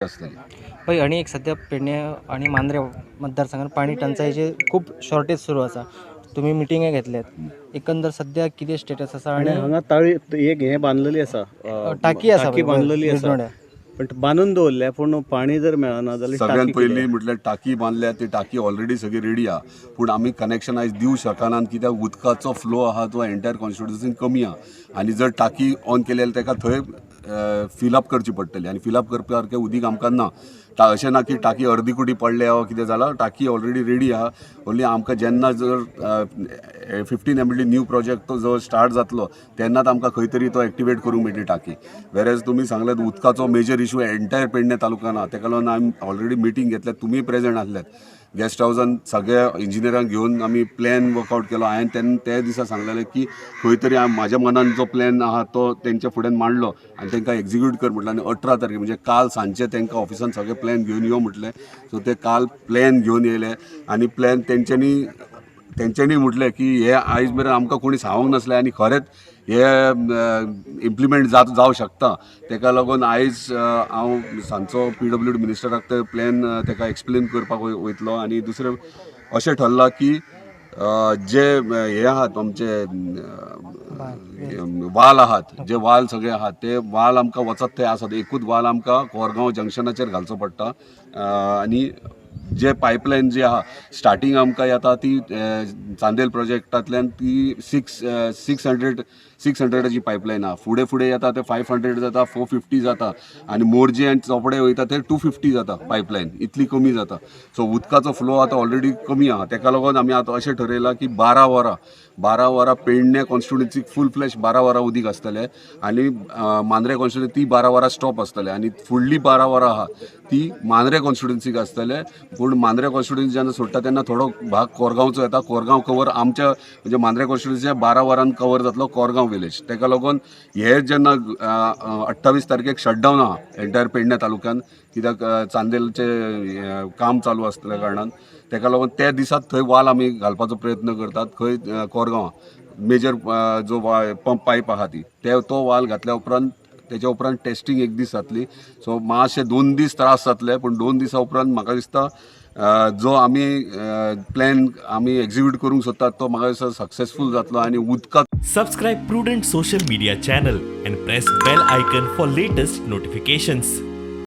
आसतली. पळय आनी एक सध्या पेडणे आणि मांद्रे मतदारसंघात पाणी टंचायेचे खूप शॉर्टेज सुरू आसा. तुम्ही मिटिंगे घेतल्यात एकंदर सध्या कितें स्टेटस आसा आणि आणि हांगा ताळी एक हे बांधलेली आसा टाकी आसा टाकी बांधलेली आसा निर्दोण्या. पण बांदून दवरल्या पूण पाणी जर मेळना जाल्यार सगळ्यात टाकी पयलीं कित्याक? म्हटल्यार टाकी बांदल्या, ती टाकी ऑलरेडी सगळी रेडी आहा, पूण आमी कनेक्शन आयज दिवं शकना कित्याक उदकाचो फ्लो आहा तो एंटायर कॉन्स्टिट्युन्सीन कमी आहा आनी जर टाकी ऑन केली जाल्यार ताका थंय फिलअप करची पडटली आनी फिलअप करपा सारकें उदीक आमकां ना. अशें ना की टाकी अर्दी कुटी पडल्या वा कितें जालां, टाकी ऑलरेडी रेडी आहा. ओन्ली आमकां जेन्ना जर 15 MLD न्यू प्रोजेक्ट तो जो स्टार्ट जातलो तेन्नाच आमकां खंय तरी तो एक्टिवेट करूंक मेळटली टाकी. वेरेज तुमी सांगल्यात उदकाचो मेजर इशू एंटायर पेडणे तालुक्यान आहा, तेका लागून आमी ऑलरेडी मिटींग घेतल्यात, तुमी प्रेझेंट आसल्यात. गेस्ट हावसान सगळ्या इंजिनियरांक घेवन आमी प्लॅन वर्कआउट केलो. हांवें त्या दिसा सांगलेलें की खंय तरी म्हाज्या मनान जो प्लॅन आहा तो तेंच्या फुड्यान मांडलो आनी तांकां एक्झिक्यूट कर म्हटलें आनी 18 तारखेर म्हणजे काल सांजचे तांकां ऑफिसान सगळे प्लॅन घेवन यो म्हटलें. सो ते काल प्लॅन घेवन येयले आनी प्लॅन तेंच्यांनी म्हटलें की हे आयज मेरेन आमकां कोणी सांगूंक नासलें आनी खरेंच हे इम्प्लिमेंट जावं शकता. तेका लागून आयज हांव सांजचो PWD मिनिस्टराक ते प्लॅन ताका एक्सप्लेन करपाक वयतलो. आनी दुसरें अशें ठरलां की जे हे आहात आमचे वाल आहात, जे वाल सगळे आहात ते वाल आमकां वचत थंय आसात. एकूच वाल आमकां कोरगांव जंक्शनाचेर घालचो पडटा आनी जे पायपलायन जी आहा स्टार्टींग आमकां येता ती चांदेल प्रोजेक्टांतल्यान ती 600ची पायपलायन आहा. फुडें फुडें येता ते 500 जाता, 450 जाता आनी मोरजे आनी चोपडे वयता ते 250 जाता पायपलायन, इतली कमी जाता. सो उदकाचो फ्लो आतां ऑलरेडी कमी आहा. तेका लागून आमी आतां अशें ठरयलां की 12 वरां पेडणे कॉन्स्टिट्युन्सीक फूल फ्लॅश 12 वरां उदीक आसतलें आनी मांद्रे कॉन्स्टिट्युन्सी ती 12 वरां स्टॉप आसतलें आनी फुडली 12 वरां आहा ती मांद्रे कॉन्स्टिट्युन्सीक आसतलें. पूण मांद्रे कॉन्स्टिट्युन्सी जेन्ना सोडटा तेन्ना थोडो भाग कोरगांवचो येता. कोरगांव कवर आमच्या म्हणजे मांद्रे कॉन्स्टिट्युन्सीच्या 12 वरांन कवर जातलो कोरगांव विलेज. तेका लागून हे जेन्ना 28 तारखेक शटडावन आहा एंटायर पेडणे तालुक्यान कित्याक चांदेलचे काम चालू आसतल्या कारणान तेका लागून त्या दिसात थंय वाल आमी घालपाचो प्रयत्न करतात. खंय कोरगांव मेजर जो पंप पायप आहा ती तो वाल घातल्या उपरांत तेच्या उपरांत टेस्टींग एक दीस जातली. सो मातशे 2 दीस त्रास जातले पूण 2 दिसा उपरांत म्हाका दिसता जो आमी प्लॅन आमी एक्झिक्यूट करूंक सोदतात तो म्हाका दिसता सक्सेसफूल जातलो आनी उदका. Subscribe Prudent social media channel and press bell icon for latest notifications.